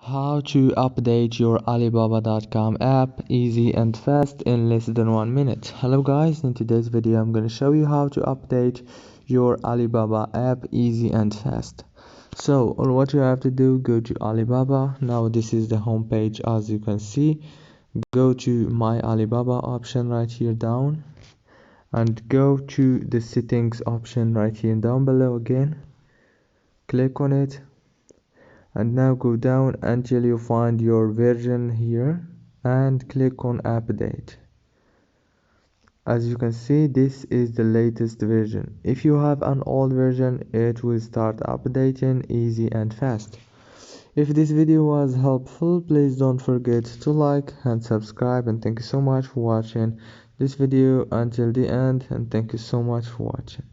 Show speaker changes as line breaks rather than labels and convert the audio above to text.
How to update your Alibaba.com app easy and fast in less than 1 minute. Hello guys, in today's video I'm going to show you how to update your Alibaba app easy and fast. So all what you have to do, go to Alibaba. Now this is the home page. As you can see, go to my Alibaba option right here down and go to the settings option right here down below again. Click on it and now go down until you find your version here and click on update. As you can see, this is the latest version. If you have an old version, it will start updating easy and fast. If this video was helpful, please don't forget to like and subscribe, and thank you so much for watching this video until the end, and thank you so much for watching.